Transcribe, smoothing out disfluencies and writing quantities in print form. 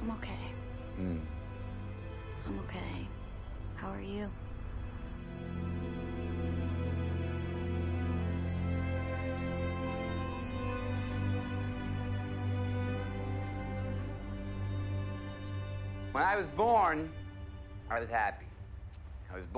I'm okay. Hmm. I'm okay. How are you? When I was born, I was happy. I was born